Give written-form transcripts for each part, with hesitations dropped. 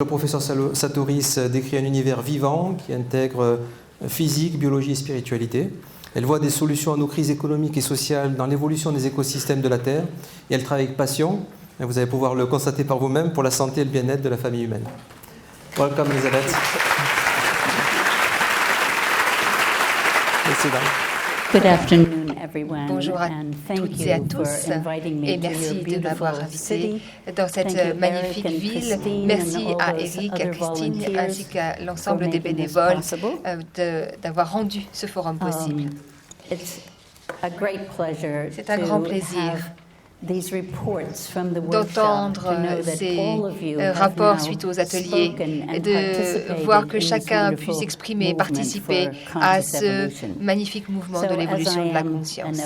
Le professeur Satori décrit un univers vivant qui intègre physique, biologie et spiritualité. Elle voit des solutions à nos crises économiques et sociales dans l'évolution des écosystèmes de la Terre et elle travaille avec passion, et vous allez pouvoir le constater par vous-même, pour la santé et le bien-être de la famille humaine. Welcome, Elisabeth. Good afternoon, everyone. Bonjour à toutes et à tous et merci de m'avoir invité dans cette magnifique ville. Merci à Eric, à Christine ainsi qu'à l'ensemble des bénévoles d'avoir rendu ce forum possible. C'est un grand plaisir d'entendre ces rapports suite aux ateliers, de voir que chacun puisse s'exprimer, participer à ce magnifique mouvement de l'évolution de la conscience.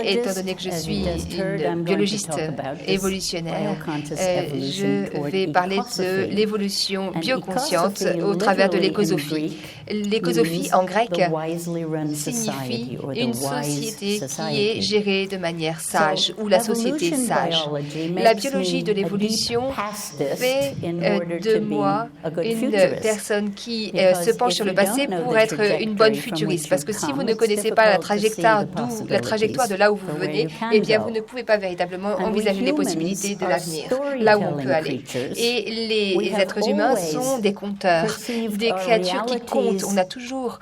Étant donné que je suis une biologiste évolutionnaire, je vais parler de l'évolution bioconsciente au travers de l'écosophie. L'écosophie en grec signifie une société qui est gérée de manière sage, ou la société sage. La biologie de l'évolution fait de moi une personne qui se penche sur le passé pour être une bonne futuriste. Parce que si vous ne connaissez pas la trajectoire de là où vous venez, eh bien vous ne pouvez pas véritablement envisager les possibilités de l'avenir, là où on peut aller. Et les êtres humains sont des conteurs, des créatures qui comptent. On a toujours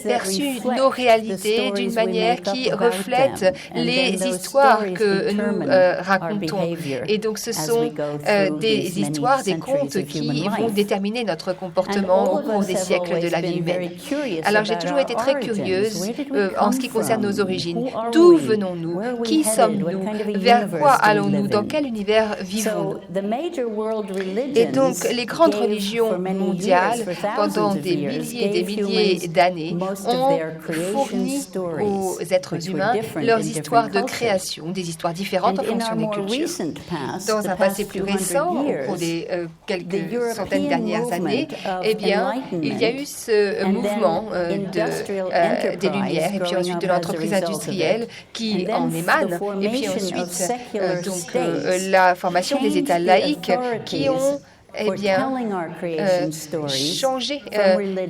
perçu nos réalités d'une manière qui reflète les histoires que nous racontons. Et donc ce sont des histoires, des contes qui vont déterminer notre comportement au cours des siècles de la vie humaine. Alors j'ai toujours été très curieuse en ce qui concerne nos origines. D'où venons-nous? Qui sommes-nous? Vers quoi allons-nous? Dans quel univers vivons-nous? Et donc les grandes religions mondiales, pendant des milliers d'années, ont fourni aux êtres humains leurs histoires de création, des histoires différentes en fonction des cultures. Dans un passé plus récent, au cours des quelques centaines dernières années, eh bien, il y a eu ce mouvement des Lumières, et puis ensuite de l'entreprise industrielle qui en émane, et puis ensuite la formation des États laïques qui ont changer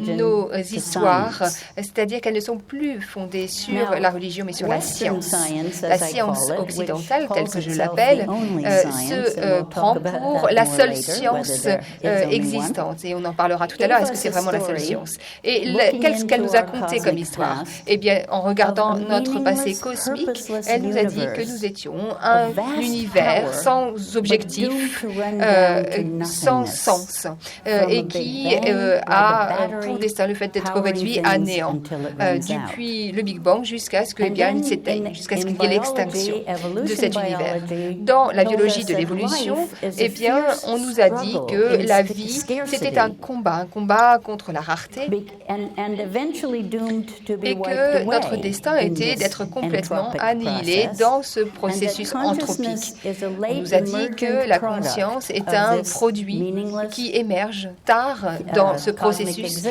nos histoires, c'est-à-dire qu'elles ne sont plus fondées sur la religion, mais sur la science. La science occidentale, telle que je l'appelle, se prend pour la seule science existante. Et on en parlera tout à l'heure, est-ce que c'est vraiment la seule science? Et qu'est-ce qu'elle nous a conté comme histoire? Eh bien, en regardant notre passé cosmique, elle nous a dit que nous étions un univers sans objectif, sans sens, et qui a pour destin le fait d'être réduit à néant depuis le Big Bang jusqu'à ce qu'il s'éteigne, jusqu'à ce qu'il y ait l'extinction de cet univers. Dans la biologie de l'évolution, eh bien, on nous a dit que la vie, c'était un combat contre la rareté, et que notre destin était d'être complètement annihilé dans ce processus anthropique. On nous a dit que la conscience est un produit qui émerge tard dans ce processus,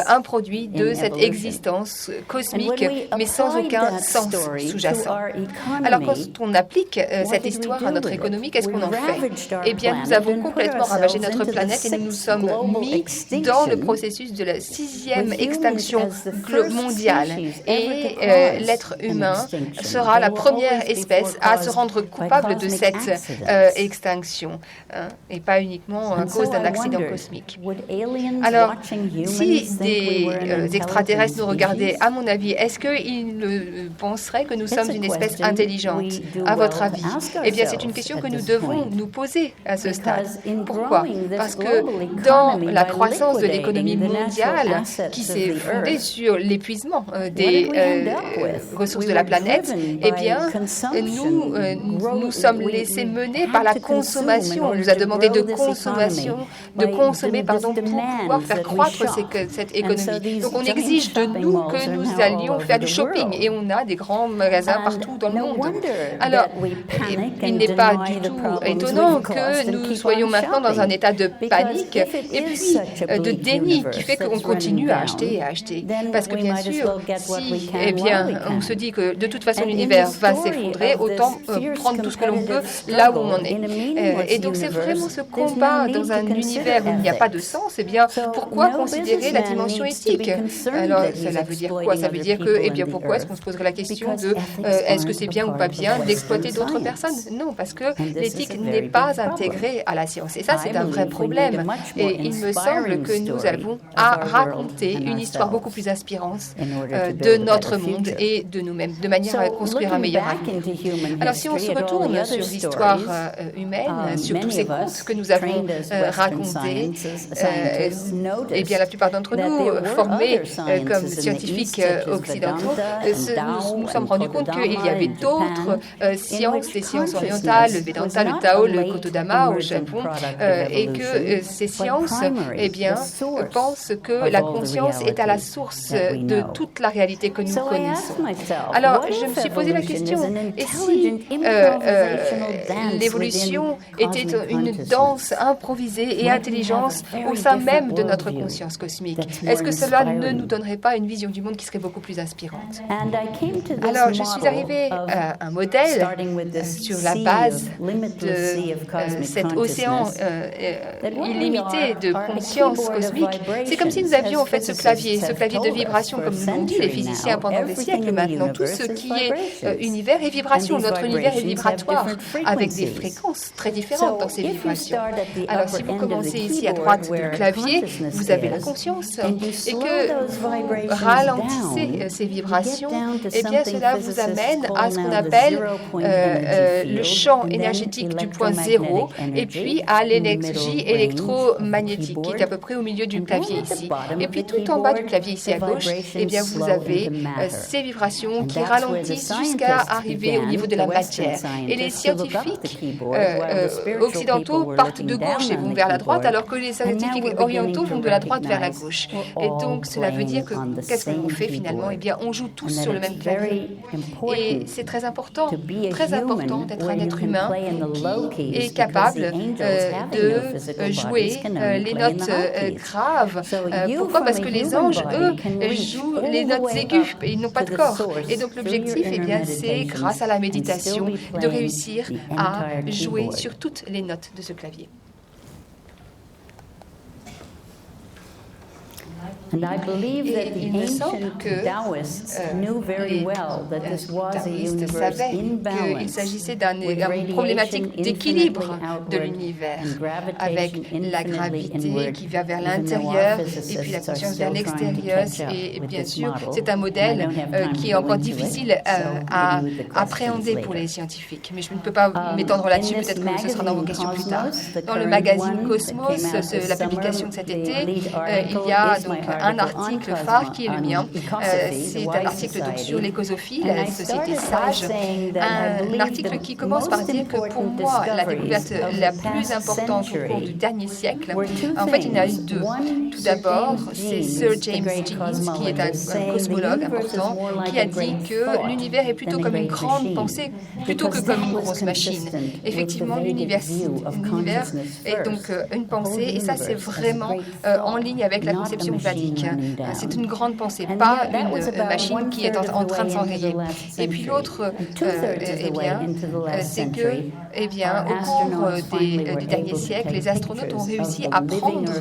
un produit de cette existence cosmique, mais sans aucun sens sous-jacent. Alors, quand on applique cette histoire à notre économie, qu'est-ce qu'on en fait? Eh bien, nous avons complètement ravagé notre planète et nous nous sommes mis dans le processus de la 6e extinction mondiale. Et l'être humain sera la première espèce à se rendre coupable de cette extinction, et pas uniquement à cause d'un accident cosmique. Alors, si des extraterrestres nous regardaient, à mon avis, est-ce qu'ils penseraient que nous sommes une espèce intelligente, à votre avis? Eh bien, c'est une question que nous devons nous poser à ce stade. Pourquoi? Parce que dans la croissance de l'économie mondiale, qui s'est fondée sur l'épuisement des ressources de la planète, eh bien, nous sommes laissés mener par la consommation. On nous a demandé de consommer pour pouvoir faire croître cette économie. Donc on exige de nous que nous allions faire du shopping, et on a des grands magasins partout dans le monde. Alors, il n'est pas du tout étonnant que nous soyons maintenant dans un état de panique et puis de déni qui fait qu'on continue à acheter et à acheter. Parce que bien sûr, si on se dit que de toute façon l'univers va s'effondrer, autant prendre tout ce que l'on peut là où on en est. Et donc c'est vraiment ce combat dans un univers où il n'y a pas de sens, eh bien, pourquoi considérer la dimension éthique? Alors, cela veut dire quoi? Ça veut dire que, eh bien, pourquoi est-ce qu'on se poserait la question de est-ce que c'est bien ou pas bien d'exploiter d'autres personnes? Non, parce que l'éthique n'est pas intégrée à la science. Et ça, c'est un vrai problème. Et il me semble que nous avons à raconter une histoire beaucoup plus inspirante de notre monde et de nous-mêmes, de manière à construire un meilleur avenir. Alors, si on se retourne sur l'histoire humaine, sur tous ces contes que nous avons racontés, eh bien, la plupart d'entre nous, formés comme scientifiques occidentaux, nous sommes rendus compte qu'il y avait d'autres sciences, les sciences orientales, le Vedanta, le Tao, le Kotodama au Japon, et que ces sciences, eh bien, pensent que la conscience est à la source de toute la réalité que nous connaissons. Alors, je me suis posé la question, et si l'évolution était une danse improvisée et intelligence au sein même de notre conscience cosmique? Est-ce que cela ne nous donnerait pas une vision du monde qui serait beaucoup plus inspirante? Alors, je suis arrivée à un modèle sur la base de cet océan illimité de conscience cosmique. C'est comme si nous avions en fait ce clavier de vibration, comme nous l'ont dit les physiciens pendant des siècles maintenant. Tout ce qui est univers est vibration. Notre univers est vibratoire, avec des fréquences très différentes dans ces vibrations. Alors, si vous commencez ici à droite du clavier, vous avez la conscience, et que vous ralentissez ces vibrations, eh bien, cela vous amène à ce qu'on appelle le champ énergétique du point zéro, et puis à l'énergie électromagnétique, qui est à peu près au milieu du clavier ici. Et puis, tout en bas du clavier ici à gauche, eh bien, vous avez ces vibrations qui ralentissent jusqu'à arriver au niveau de la matière. Et les scientifiques occidentaux partent de gauche et vont vers la droite, alors que les scientifiques orientaux vont de la droite vers la gauche. Et donc, cela veut dire que qu'est-ce qu'on fait finalement? Eh bien, on joue tous sur le même clavier. Et c'est très important d'être un être humain qui est capable de jouer les notes graves. Pourquoi? Parce que les anges, eux, jouent les notes aiguës et ils n'ont pas de corps. Et donc l'objectif, eh bien, c'est, grâce à la méditation, de réussir à jouer sur toutes les notes de ce clavier. Et il me semble que les taoïstes savaient qu'il s'agissait d'une problématique d'équilibre de l'univers, avec la gravité qui va vers l'intérieur et puis la conscience vers l'extérieur. Et bien sûr, c'est un modèle qui est encore difficile à appréhender pour les scientifiques. Mais je ne peux pas m'étendre là-dessus, peut-être que ce sera dans vos questions plus tard. Dans le magazine Cosmos, la publication de cet été, il y a donc un article phare qui est le mien. C'est un article donc sur l'écosophie, la société sage. Un article qui commence par dire que pour moi, la découverte la plus importante au cours du dernier siècle, en fait, il y en a eu deux. Tout d'abord, c'est Sir James Jeans, qui est un cosmologue important, qui a dit que l'univers est plutôt comme une grande pensée, plutôt que comme une grosse machine. Effectivement, l'univers est donc une pensée, et ça, c'est vraiment en ligne avec la conception védique. C'est une grande pensée, pas une machine qui est en train de s'enrayer. Et puis l'autre, c'est que, au cours du dernier siècle, les astronautes ont réussi à prendre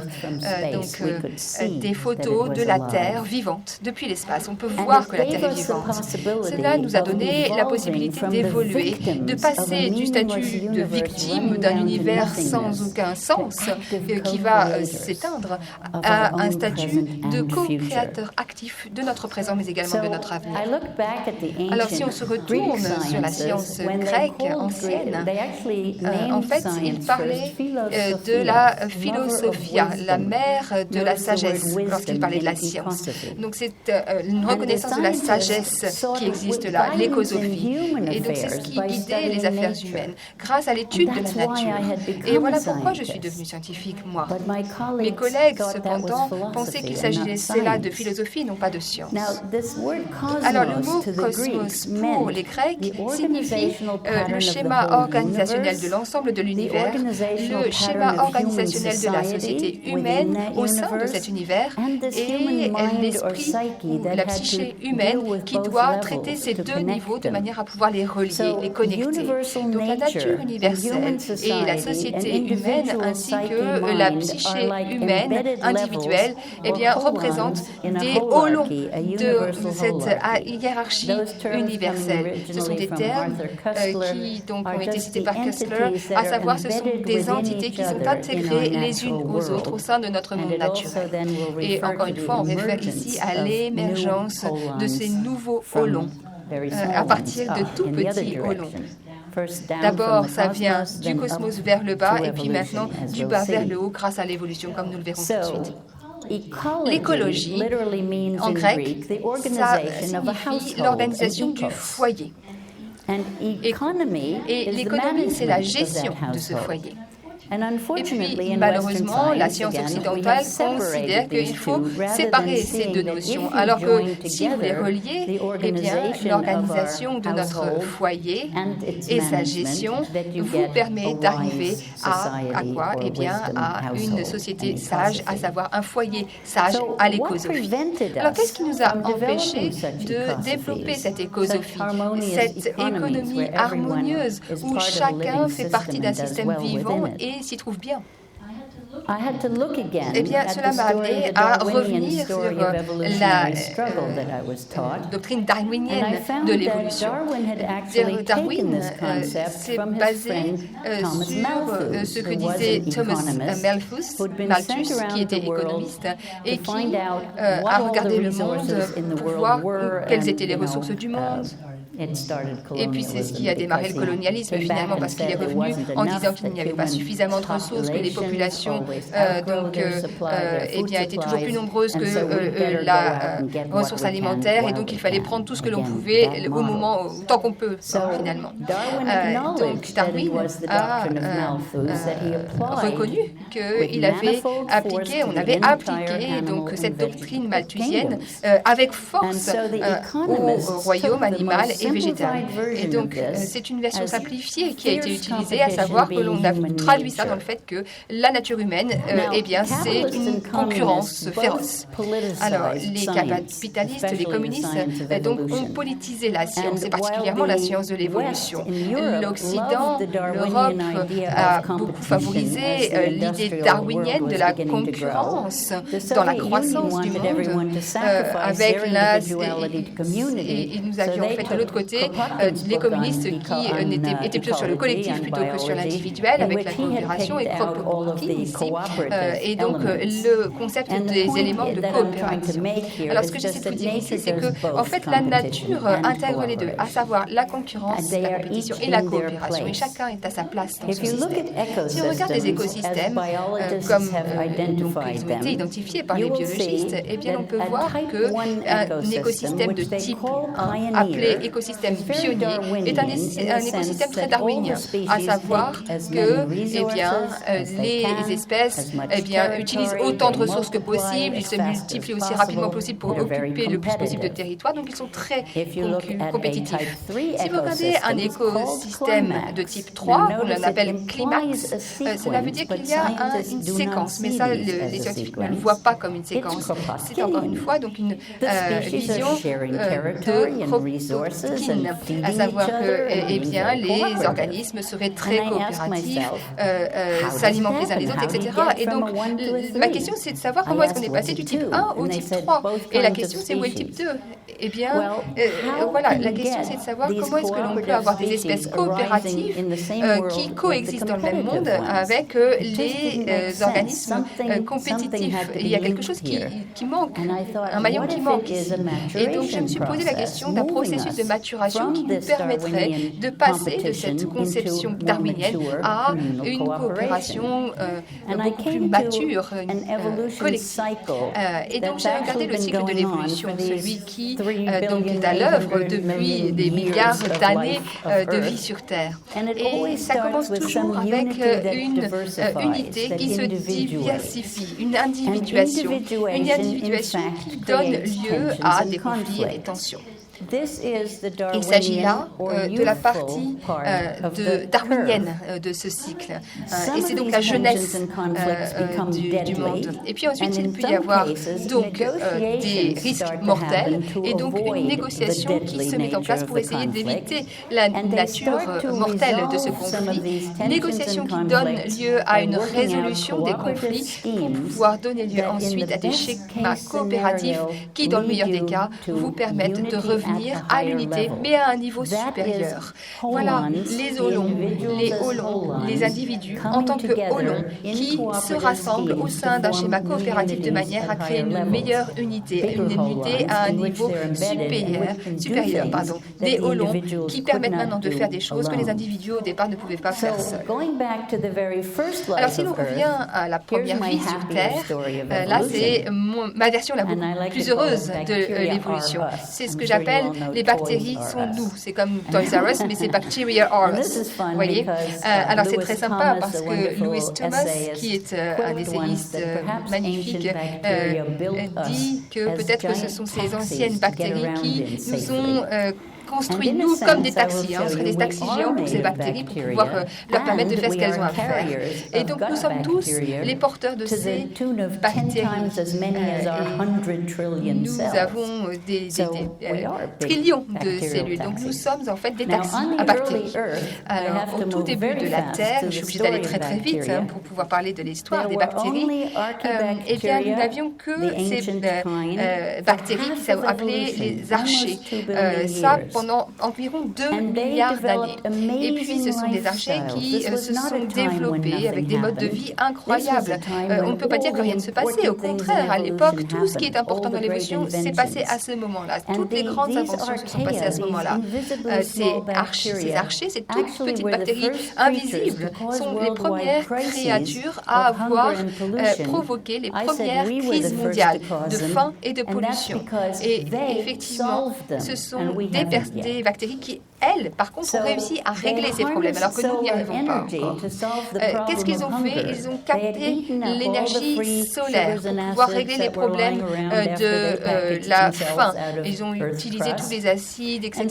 des photos de la Terre vivante depuis l'espace. On peut voir que la Terre est vivante. Cela nous a donné la possibilité d'évoluer, de passer du statut de victime d'un univers sans aucun sens qui va s'éteindre à un statut de co-créateur actif de notre présent, mais également de notre avenir. Alors, si on se retourne sur la science grecque ancienne, en fait, ils parlaient de la philosophia, la mère de la sagesse, lorsqu'ils parlaient de la science. Donc, c'est une reconnaissance de la sagesse qui existe là, l'écosophie. Et donc, c'est ce qui guidait les affaires humaines, grâce à l'étude de la nature. Et voilà pourquoi je suis devenue scientifique, moi. Mes collègues, cependant, pensaient qu'il s'agissait là de philosophie, non pas de science. Alors, le mot cosmos pour les Grecs signifie le schéma organisationnel de l'ensemble de l'univers, le schéma organisationnel de la société humaine au sein de cet univers et l'esprit ou la psyché humaine qui doit traiter ces deux niveaux de manière à pouvoir les relier, les connecter. Donc la nature universelle et la société humaine ainsi que la psyché humaine individuelle représentent des hauts-longs de cette hiérarchie universelle. Ce sont des termes qui donc, ont été cités par Kessler, à savoir ce sont des entités qui sont intégrées les unes aux autres au sein de notre monde naturel. Et encore une fois, on réfère ici à l'émergence de ces nouveaux hauts-longs à partir de tout petits hauts-longs. D'abord, ça vient du cosmos vers le bas et puis maintenant du bas vers le haut grâce à l'évolution, comme nous le verrons tout de suite. L'écologie, en grec, ça signifie l'organisation du foyer. Et l'économie, c'est la gestion de ce foyer. Et puis, malheureusement, la science occidentale considère qu'il faut séparer ces deux notions, alors que si vous les reliez, eh bien, l'organisation de notre foyer et sa gestion vous permet d'arriver à quoi? Eh bien, à une société sage, à savoir un foyer sage à l'écosophie. Alors, qu'est-ce qui nous a empêchés de développer cette écosophie, cette économie harmonieuse où chacun fait partie d'un système vivant et s'y trouve bien? Eh bien, cela m'a amené à revenir sur la doctrine darwinienne de l'évolution. Darwin s'est basé sur ce que disait Thomas Malthus, qui était économiste, et qui a regardé le monde pour voir quelles étaient les ressources du monde. Et puis c'est ce qui a démarré le colonialisme finalement parce qu'il est revenu en disant qu'il n'y avait pas suffisamment de ressources, que les populations étaient toujours plus nombreuses que la ressource alimentaire et donc il fallait prendre tout ce que l'on pouvait autant qu'on peut finalement. Donc Darwin a reconnu qu'il avait on avait appliqué donc cette doctrine malthusienne avec force au royaume animal et végétal. Et donc, c'est une version simplifiée qui a été utilisée, à savoir que l'on a traduit ça dans le fait que la nature humaine, c'est une concurrence féroce. Alors, les capitalistes, les communistes, donc, ont politisé la science, et particulièrement la science de l'évolution. L'Occident, l'Europe a beaucoup favorisé l'idée darwinienne de la concurrence dans la croissance du monde, avec et nous avions en fait de l'autre côté les communistes qui étaient plutôt sur le collectif plutôt que sur l'individuel, avec la coopération et Kropotkin ici, et donc le concept des éléments de coopération. Alors ce que j'essaie de vous dire ici, c'est que en fait la nature intègre les deux, à savoir la concurrence, la compétition et la coopération, et chacun est à sa place dans ce système. Si on regarde les écosystèmes, comme ils ont été identifiés par les biologistes, eh bien on peut voir qu'un écosystème de type 1, appelé écosystème pionnier, est un écosystème très darwinien, à savoir que les espèces utilisent autant de ressources que possible, ils se multiplient aussi rapidement possible pour occuper le plus possible de territoire, donc ils sont très compétitifs. Si vous regardez un écosystème de type 3, on l'appelle climax, cela veut dire qu'il y a une séquence, mais ça les scientifiques ne le voient pas comme une séquence. C'est encore une fois donc une vision de Kropotkin, à savoir que les organismes seraient très coopératifs, s'alimentent les uns les autres, etc. Et donc, ma question, c'est de savoir comment est-ce qu'on est passé du type 1 au type 3. Et la question, c'est où est le type 2 ? Eh bien, la question, c'est de savoir comment est-ce que l'on peut avoir des espèces coopératives qui coexistent dans le même monde avec les organismes compétitifs. Il y a quelque chose qui manque, un maillon qui manque ici. Et donc, je me suis posé la question d'un processus de maturation qui nous permettrait de passer de cette conception darwinienne à une coopération beaucoup plus mature, collective. Et donc j'ai regardé le cycle de l'évolution, celui qui donc est à l'œuvre depuis des milliards d'années de vie sur Terre. Et ça commence toujours avec une unité qui se diversifie, une individuation qui donne lieu à des conflits et des tensions. Il s'agit là de la partie darwinienne de ce cycle. Et c'est donc la jeunesse du monde. Et puis ensuite, il peut y avoir donc des risques mortels et donc une négociation qui se met en place pour essayer d'éviter la nature mortelle de ce conflit. Une négociation qui donne lieu à une résolution des conflits pour pouvoir donner lieu ensuite à des schémas coopératifs qui, dans le meilleur des cas, vous permettent de revenir à l'unité, mais à un niveau supérieur. Voilà les holons, les individus en tant que holons qui se rassemblent au sein d'un schéma coopératif de manière à créer une meilleure unité, une unité à un niveau supérieur. Des holons qui permettent maintenant de faire des choses que les individus au départ ne pouvaient pas faire seuls. Alors si l'on revient à la première vie sur Terre, là c'est ma version la plus heureuse de l'évolution. C'est ce que j'appelle les bactéries sont nous. C'est comme Toys R Us, mais c'est Bacteria are us. Vous voyez? Alors c'est très sympa parce que Louis Thomas, qui est un essayiste magnifique, dit que peut-être que ce sont ces anciennes bactéries qui nous ont construit, nous, comme des taxis. On serait des taxis géants pour ces bactéries pour pouvoir leur permettre de faire ce qu'elles ont à faire. Et donc, nous sommes tous les porteurs de ces bactéries. Nous avons des trillions de cellules. Donc, nous sommes en fait des taxis à bactéries. Alors, au tout début de la Terre, je suis obligée d'aller très très vite pour pouvoir parler de l'histoire des bactéries. Eh bien, nous n'avions que ces bactéries qui sont appelées les archées. Ça, pendant environ 2 milliards d'années. Et puis, ce sont des archées qui se sont développés avec des modes de vie incroyables. On ne peut pas dire que rien ne se passait. Au contraire, à l'époque, tout ce qui est important dans l'évolution s'est passé à ce moment-là. Toutes les grandes inventions se sont passées à ce moment-là. Ces archées, ces toutes petites bactéries invisibles, sont les premières créatures à avoir provoqué les premières crises mondiales de faim et de pollution. Et effectivement, ce sont des bactéries qui, elles, par contre, ont réussi à régler ces problèmes, alors que nous n'y arrivons pas encore. Qu'est-ce qu'ils ont fait? Ils ont capté l'énergie solaire pour pouvoir régler les problèmes de la faim. Ils ont utilisé tous les acides, etc.,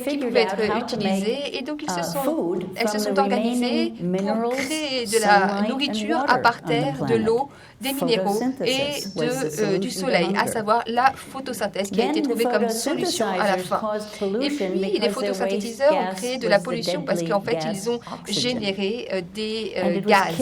qui pouvaient être utilisés. Et donc, elles se sont organisées pour créer de la nourriture à partir de l'eau, des minéraux et du soleil, à savoir la photosynthèse qui a été trouvée comme solution à la faim. Et puis, les photosynthétiseurs ont créé de la pollution parce qu'en fait, ils ont généré des gaz,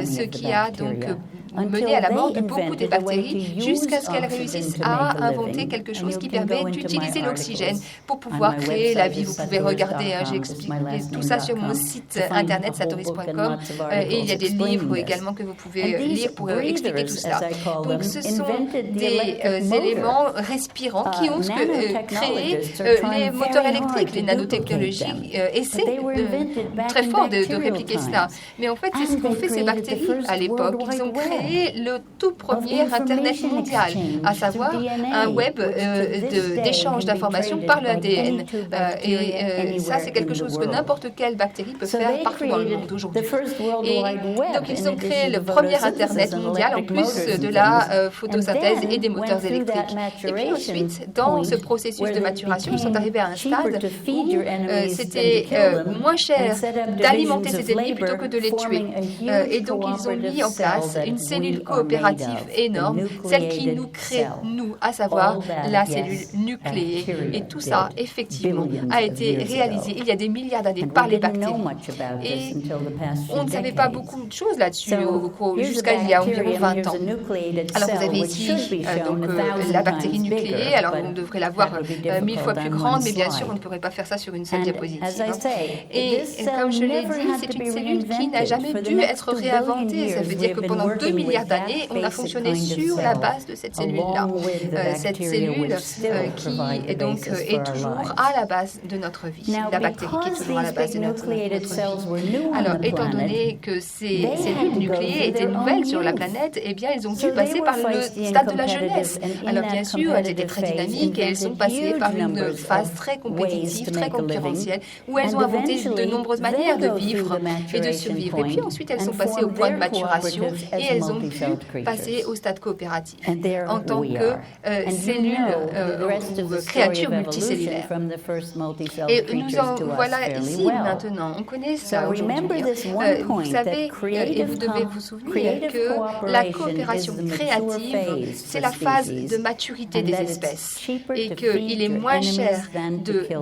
ce qui a donc mené à la mort de beaucoup des bactéries jusqu'à ce qu'elles réussissent à inventer quelque chose qui permet d'utiliser l'oxygène pour pouvoir créer la vie. Vous pouvez regarder, j'ai expliqué tout ça sur mon site internet satoris.com et il y a des livres également que vous pouvez lire pour expliquer tout cela. Donc ce sont des éléments respirants qui ont créé les moteurs électriques, les nanotechnologies essaient très fort de répliquer cela. Mais en fait, c'est ce qu'ont fait ces bactéries à l'époque. Ils ont créé le tout premier Internet mondial, à savoir un web d'échange d'informations par l'ADN. Et ça, c'est quelque chose que n'importe quelle bactérie peut faire partout dans le monde aujourd'hui. Et donc, ils ont créé le premier Internet mondial, en plus de la photosynthèse et des moteurs électriques. Et puis ensuite, dans ce processus de maturation, ils sont arrivés à un stade où c'était moins cher d'alimenter ces ennemis plutôt que de les tuer. Et donc, ils ont mis en place une cellule coopérative énorme, celle qui nous crée, nous, à savoir la cellule nucléée. Et tout ça, effectivement, a été réalisé il y a des milliards d'années par les bactéries. Et on ne savait pas beaucoup de choses là-dessus jusqu'à il y a environ 20 ans. Alors vous avez ici donc, la bactérie nucléée. Alors on devrait la voir 1000 fois plus grande, mais bien sûr on ne pourrait pas faire ça sur une seule diapositive. Et comme je l'ai dit, c'est une cellule qui n'a jamais dû être réinventée. Ça veut dire que pendant 2 milliards d'années, on a fonctionné sur la base de cette cellule-là. Cette cellule qui est toujours à la base de notre vie. La bactérie qui est toujours à la base de notre vie. Alors, étant donné que ces cellules nucléées étaient nouvelles sur la planète, eh bien, elles ont dû passer par le stade de la jeunesse. Alors, bien sûr, elles étaient très dynamiques et elles sont passées par une phase très compétitive, très concurrentielle, où elles ont inventé de nombreuses manières de vivre et de survivre. Et puis ensuite, elles sont passées au point de maturation et elles ont pu passer au stade coopératif en tant que cellules ou créatures multicellulaires. Et nous en voilà ici maintenant. On connaît ça aujourd'hui. Vous savez, et vous devez vous souvenir que la coopération créative, c'est la phase de maturité des espèces et qu'il est moins cher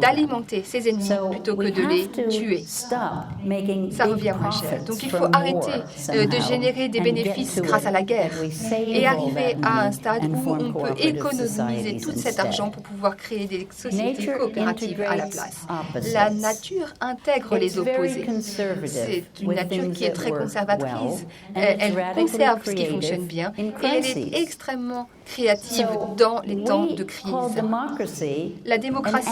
d'alimenter ses ennemis plutôt que de les tuer. Ça revient moins cher. Donc il faut arrêter de générer des bénéfices grâce à la guerre et arriver à un stade où on peut économiser tout cet argent pour pouvoir créer des sociétés coopératives à la place. La nature intègre les opposés. C'est une nature qui est très conservatrice. Elle conserve ce qui fonctionne bien et elle est extrêmement créative dans les temps de crise. La démocratie,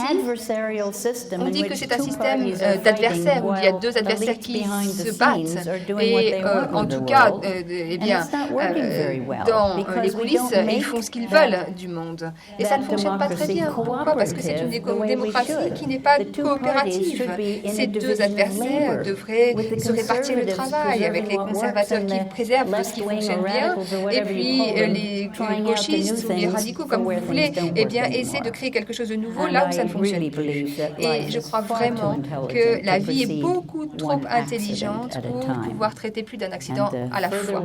on dit que c'est un système d'adversaires où il y a deux adversaires qui se battent. Et en tout cas, dans les coulisses, ils font ce qu'ils veulent du monde. Et ça ne fonctionne pas très bien. Pourquoi? Parce que c'est une démocratie qui n'est pas coopérative. Ces deux adversaires devraient se répartir le travail avec les conservateurs qui préservent ce qui fonctionne bien et puis les gauchistes ou les radicaux, comme vous voulez, eh bien, essaient de créer quelque chose de nouveau là où ça ne fonctionne plus. Et je crois vraiment que la vie est beaucoup trop intelligente pour pouvoir traiter plus d'un accident à la fois.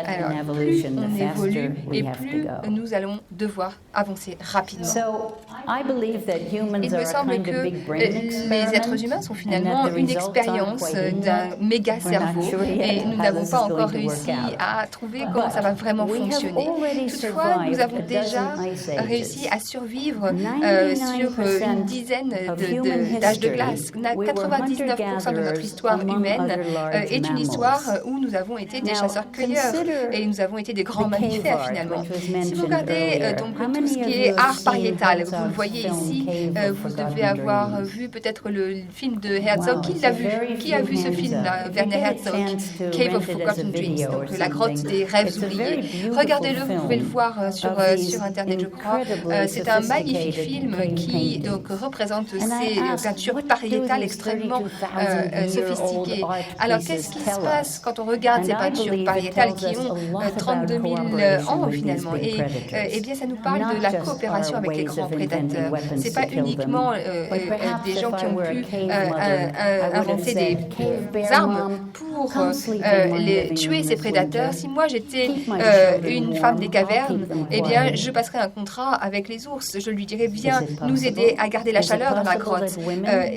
Alors, plus on évolue et plus nous allons devoir avancer rapidement. Il me semble que les êtres humains sont finalement une expérience d'un méga cerveau et nous n'avons pas encore réussi à trouver comment ça va vraiment fonctionner. Toutefois, nous avons déjà réussi à survivre sur une dizaine d'âges de glace. 99% de notre histoire humaine est une histoire où nous avons été des chasseurs-cueilleurs et nous avons été des grands mammifères finalement. Si vous regardez donc tout ce qui est art pariétal, vous le voyez ici, vous devez avoir vu peut-être le film de Herzog. Qui a vu ce film-là, Werner Herzog, Cave of Forgotten Dreams, donc la grotte des rêves oubliés. Regardez-le, vous pouvez le voir sur Internet, je crois. C'est un magnifique film qui donc représente ces peintures pariétales extrêmement sophistiquées. Alors, qu'est-ce qui se passe quand on regarde ces peintures pariétales qui ont 32 000 ans finalement? Et eh bien, ça nous parle de la coopération avec les grands prédateurs. Ce n'est pas uniquement des gens qui ont pu inventer des armes pour tuer ces prédateurs. Si moi j'étais une femme des cavernes, eh bien, je passerais un contrat avec les ours. Je lui dirais, viens nous aider à garder la chaleur dans la grotte.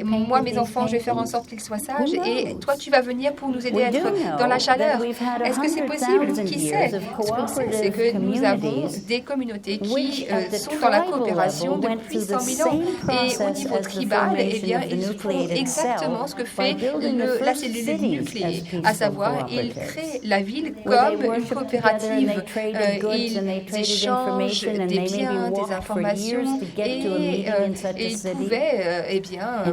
Moi, mes enfants, je vais faire en sorte qu'ils soient sages et toi, tu vas venir pour nous aider à être dans la chaleur. Est-ce que c'est possible? Qui sait? Ce qu'on sait, c'est que nous avons des communautés qui sont dans la coopération depuis 100 000 ans. Et au niveau tribal, eh bien, ils font exactement ce que fait la cellule nucléée, à savoir, ils créent la ville comme une coopérative. Ils échangent des biens, des informations et ils pouvaient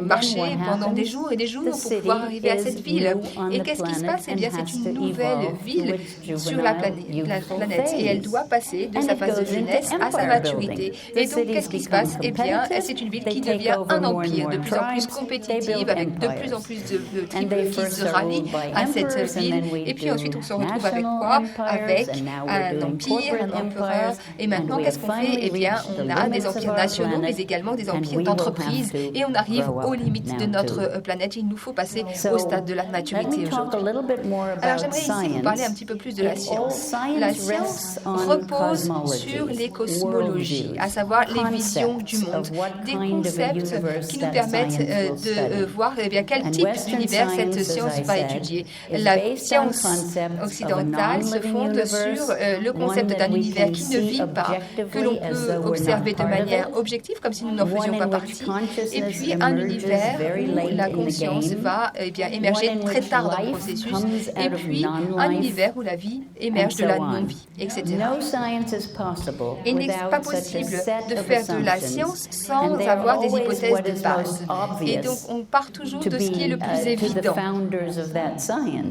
marcher pendant des jours et des jours pour pouvoir arriver à cette ville. Et qu'est-ce qui se passe? Eh bien, c'est une nouvelle ville sur la planète et elle doit passer de sa phase de jeunesse à sa maturité. Et donc, qu'est-ce qui se passe? Eh bien, c'est une ville qui devient un empire de plus en plus compétitive avec de plus en plus de tribus qui se rallient à cette ville. Et puis ensuite, on se retrouve avec quoi? Avec un empire, un empereur. Et maintenant, qu'est-ce qu'on fait? Eh bien, on a des empires nationaux, mais également des empires d'entreprise. Et on arrive aux limites de notre planète. Il nous faut passer au stade de la maturité aujourd'hui. Alors, j'aimerais ici vous parler un petit peu plus de la science. La science repose sur les cosmologies, à savoir les visions du monde, des concepts qui nous permettent de voir quel type d'univers cette science va étudier. La science occidentale se fonde sur le concept d'un univers qui ne vit pas, que l'on peut observer de manière objective, comme si nous n'en faisions pas partie, et puis un univers où la conscience va émerger très tard dans le processus, et puis un univers où la vie émerge de la non-vie, etc. Il n'est pas possible de faire de la science sans avoir des hypothèses de base. Et donc, on part toujours de ce qui est le plus évident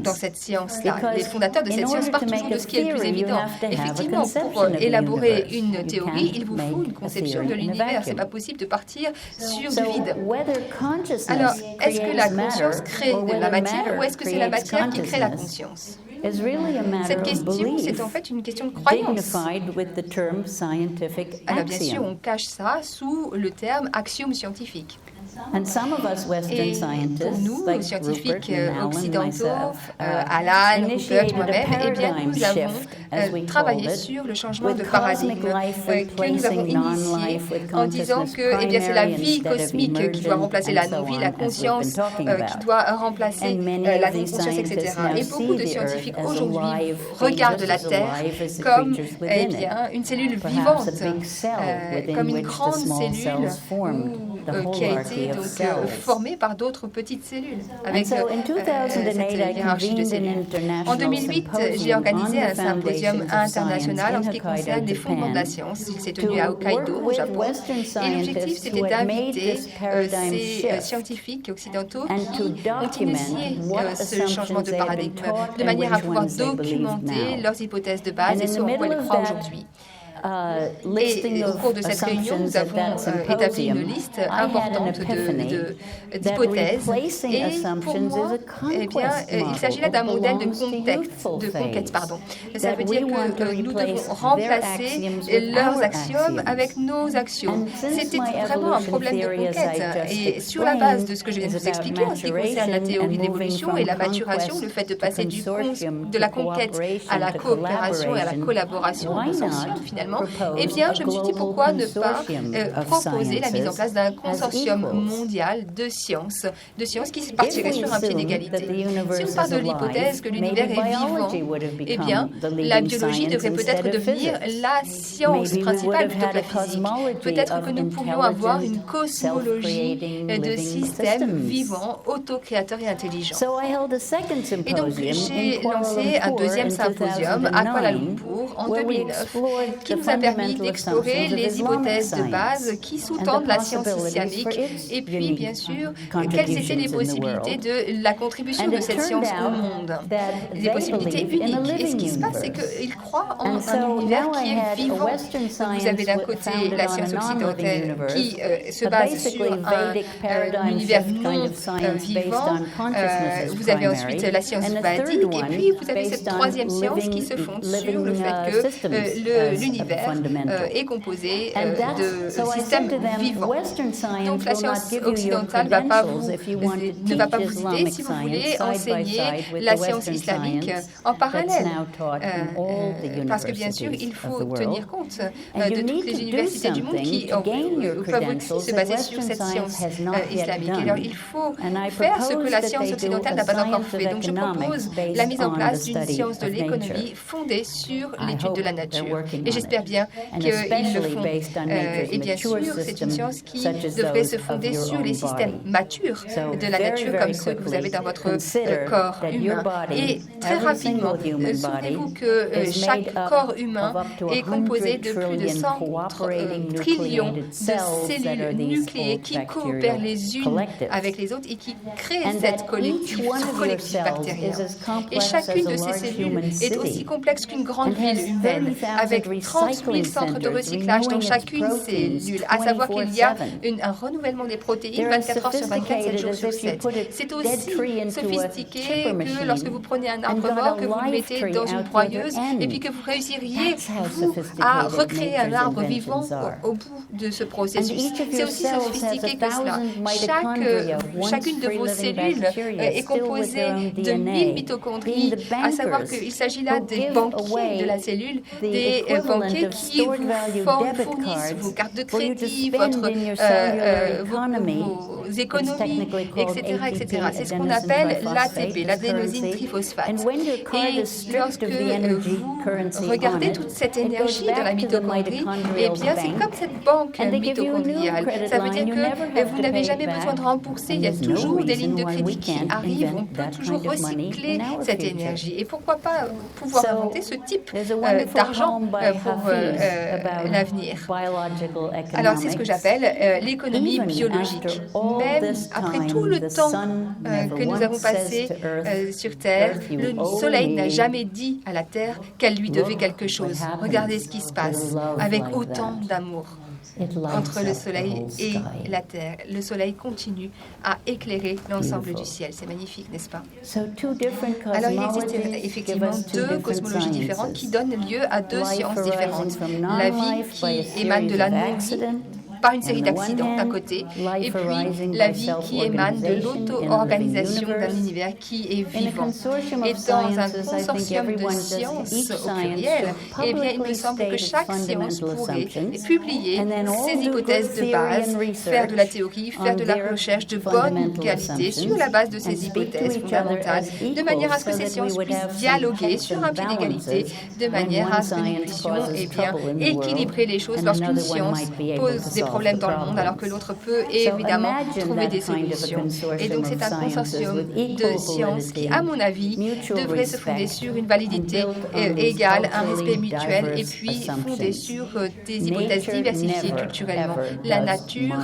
dans cette science-là. Les fondateurs de cette science partent toujours de ce qui est le plus évident. Effectivement, pour élaborer une théorie, il vous faut une conception de l'univers. Ce n'est pas possible de partir sur du vide. Alors, est-ce que la conscience crée de la matière ou est-ce que c'est la matière qui crée la conscience? Cette question, c'est en fait une question de croyance. Alors bien sûr, on cache ça sous le terme axiome scientifique. Et pour nous, scientifiques occidentaux, Alan, Rupert, moi-même, eh bien, nous avons travaillé sur le changement de paradigme que nous avons initié en disant que c'est la vie cosmique qui doit remplacer la non-vie, la conscience qui doit remplacer la non-conscience, etc. Et beaucoup de scientifiques aujourd'hui regardent la Terre comme une cellule vivante, comme une grande cellule qui a été formée par d'autres petites cellules, avec cette hiérarchie de cellules. En 2008, j'ai organisé un symposium international en ce qui concerne les fondements de la science. Il s'est tenu à Hokkaido, au Japon, et l'objectif, c'était d'inviter ces scientifiques occidentaux qui ont initié ce changement de paradigme, de manière à pouvoir documenter leurs hypothèses de base et ce en quoi ils croient aujourd'hui. Et au cours de cette réunion, nous avons établi une liste importante d'hypothèses. Et pour moi, il s'agit là d'un modèle de conquête. Ça veut dire que nous devons remplacer leurs axiomes avec nos axiomes. C'était vraiment un problème de conquête. Et sur la base de ce que je viens de vous expliquer en ce qui concerne la théorie de l'évolution et la maturation, le fait de passer de la conquête à la coopération et à la collaboration, au consortium finalement, eh bien, je me suis dit pourquoi ne pas proposer la mise en place d'un consortium mondial de sciences qui partirait sur un pied d'égalité. Si on part de l'hypothèse que l'univers est vivant, eh bien, la biologie devrait peut-être devenir la science principale plutôt que la physique. Peut-être que nous pourrions avoir une cosmologie de systèmes vivants, autocréateurs et intelligents. Et donc, j'ai lancé un deuxième symposium à Kuala Lumpur en 2009 qui nous a permis d'explorer les hypothèses de base qui sous-tendent la science islamique et puis, bien sûr, quelles étaient les possibilités de la contribution de cette science au monde. Des possibilités uniques. Et ce qui se passe, c'est qu'ils croient en un univers qui est vivant. Donc, vous avez d'un côté la science occidentale qui se base sur un univers non vivant. Vous avez ensuite la science vedique et puis vous avez cette troisième science qui se fonde sur le fait que l'univers est composé de systèmes vivants. Donc la science occidentale ne va pas vous aider si vous voulez enseigner la science islamique en parallèle. Parce que bien sûr, il faut tenir compte de toutes les universités du monde qui peuvent aussi se baser sur cette science islamique. Et alors il faut faire ce que la science occidentale n'a pas encore fait. Donc je propose la mise en place d'une science de l'économie fondée sur l'étude de la nature. Et j'espère bien qu'ils le font. Et bien sûr, c'est une science qui devrait se fonder sur les systèmes matures de la nature, comme ceux que vous avez dans votre corps humain. Et très rapidement, souvenez-vous que chaque corps humain est composé de plus de 100 trillions de cellules nucléées qui coopèrent les unes avec les autres et qui créent ce collectif bactérien. Et chacune de ces cellules est aussi complexe qu'une grande ville humaine, avec 30 000 centres de recyclage dans chacune cellule, à savoir qu'il y a un renouvellement des protéines 24 heures sur 24, 7 jours sur 7. C'est aussi sophistiqué que lorsque vous prenez un arbre mort, que vous le mettez dans une broyeuse et puis que vous réussiriez, vous, à recréer un arbre vivant au bout de ce processus. C'est aussi sophistiqué que cela. Chacune de vos cellules est composée de 1000 mitochondries, à savoir qu'il s'agit là des banquiers de la cellule, des banquiers banquiers qui vous fournissent vos cartes de crédit, vos économies, etc., etc. C'est ce qu'on appelle l'ATP, l'adénosine triphosphate. Et lorsque vous regardez toute cette énergie dans la mitochondrie, eh bien, c'est comme cette banque mitochondriale. Ça veut dire que vous n'avez jamais besoin de rembourser. Il y a toujours des lignes de crédit qui arrivent. On peut toujours recycler cette énergie. Et pourquoi pas pouvoir inventer ce type d'argent pour l'avenir. Alors, c'est ce que j'appelle l'économie biologique. Même après tout le temps que nous avons passé sur Terre, le Soleil n'a jamais dit à la Terre qu'elle lui devait quelque chose. Regardez ce qui se passe avec autant d'amour entre le Soleil et la Terre. Le Soleil continue à éclairer l'ensemble du ciel. C'est magnifique, n'est-ce pas? Alors, il existe effectivement deux cosmologies différentes qui donnent lieu à deux sciences différentes. La vie qui émane de la non-vie par une série d'accidents d'un côté, et puis la vie qui émane de l'auto-organisation d'un univers qui est vivant. Et dans un consortium de sciences au pluriel, eh bien, il me semble que chaque science pourrait publier ses hypothèses de base, faire de la théorie, faire de la recherche de bonne qualité sur la base de ces hypothèses fondamentales, de manière à ce que ces sciences puissent dialoguer sur un pied d'égalité, de manière à ce que nous puissions eh bien, équilibrer les choses lorsqu'une science pose des problèmes dans le monde, alors que l'autre peut évidemment trouver des solutions. Et donc c'est un consortium de sciences qui, à mon avis, devrait se fonder sur une validité égale, un respect mutuel, et puis fondé sur des hypothèses diversifiées culturellement. La nature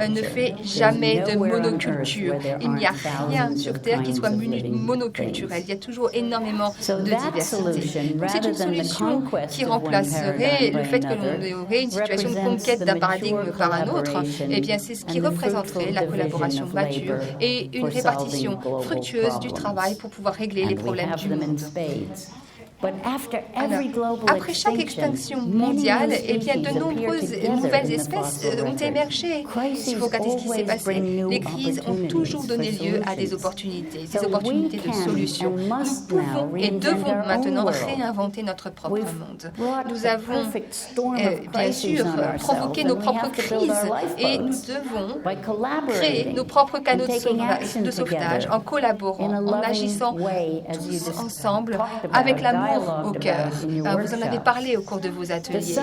ne fait jamais de monoculture. Il n'y a rien sur Terre qui soit monoculturel. Il y a toujours énormément de diversité. Donc c'est une solution qui remplacerait le fait que l'on aurait une situation de conquête d'un paradigme par un autre. Eh bien, c'est ce qui représenterait la collaboration mature et une répartition fructueuse du travail pour pouvoir régler les problèmes du monde. Alors, après chaque extinction mondiale, eh bien, de nombreuses nouvelles espèces ont émergé. Il faut regarder ce qui s'est passé. Les crises ont toujours donné lieu à des opportunités de solutions. Nous pouvons et devons maintenant réinventer notre propre monde. Nous avons, bien sûr, provoqué nos propres crises et nous devons créer nos propres canaux de sauvetage en collaborant, en agissant tous ensemble avec l'amour au cœur. Vous en avez parlé au cours de vos ateliers.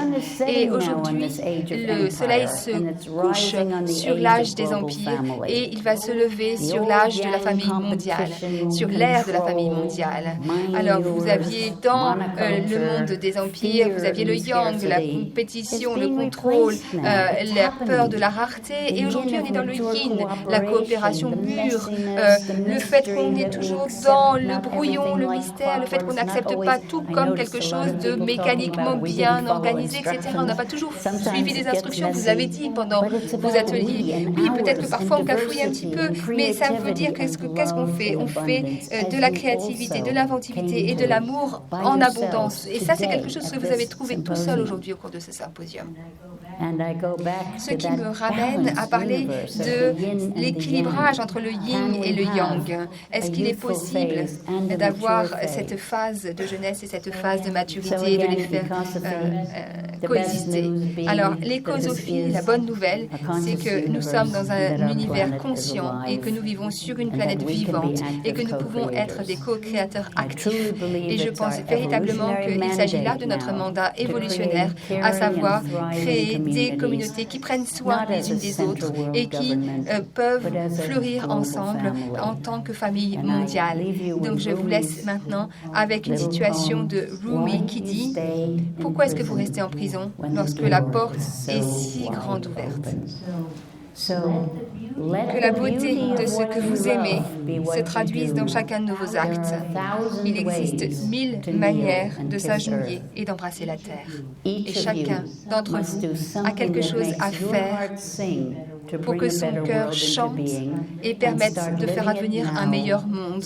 Et aujourd'hui, le soleil se couche sur l'âge des empires et il va se lever sur l'âge de la famille mondiale, sur l'ère de la famille mondiale. Alors, vous aviez dans le monde des empires, vous aviez le yang, la compétition, le contrôle, la peur de la rareté. Et aujourd'hui, on est dans le yin, la coopération mûre, le fait qu'on est toujours dans le brouillon, le mystère, le fait qu'on n'accepte pas tout comme quelque chose de mécaniquement bien organisé, etc. On n'a pas toujours suivi les instructions, vous avez dit pendant vos ateliers. Oui, peut-être que parfois on cafouille un petit peu, mais ça veut dire qu'est-ce qu'on fait? On fait de la créativité, de l'inventivité et de l'amour en abondance. Et ça, c'est quelque chose que vous avez trouvé tout seul aujourd'hui au cours de ce symposium. Ce qui me ramène à parler de l'équilibrage entre le yin et le yang. Est-ce qu'il est possible d'avoir cette phase de jeunesse et cette phase de maturité et de les faire coexister? Alors, l'écosophie, la bonne nouvelle, c'est que nous sommes dans un univers conscient et que nous vivons sur une planète vivante et que nous pouvons être des co-créateurs actifs. Et je pense véritablement qu'il s'agit là de notre mandat évolutionnaire, à savoir créer des communautés qui prennent soin les unes des autres et qui peuvent fleurir ensemble en tant que famille mondiale. Donc je vous laisse maintenant avec une situation de Rumi qui dit « Pourquoi est-ce que vous restez en prison lorsque la porte est si grande ouverte ?» Que la beauté de ce que vous aimez se traduise dans chacun de vos actes. Il existe 1000 manières de s'agenouiller et d'embrasser la terre. Et chacun d'entre vous a quelque chose à faire pour que son cœur chante et permette de faire advenir un meilleur monde,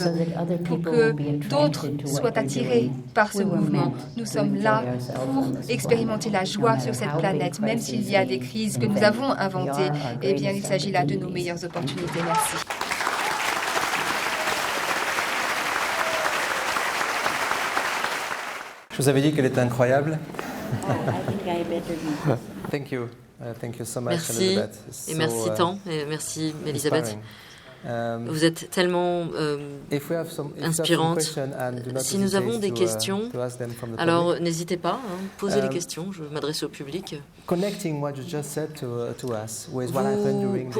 pour que d'autres soient attirés par ce mouvement. Nous sommes là pour expérimenter la joie sur cette planète, même s'il y a des crises que nous avons inventées. Eh bien, il s'agit là de nos meilleures opportunités. Merci. Je vous avais dit qu'elle était incroyable. Thank you. Thank you so much, Merci, Elizabeth. et merci tant, et merci Elisabeth. Vous êtes tellement inspirante. Si nous avons des questions, alors n'hésitez pas, posez des questions, je m'adresse au public. Pour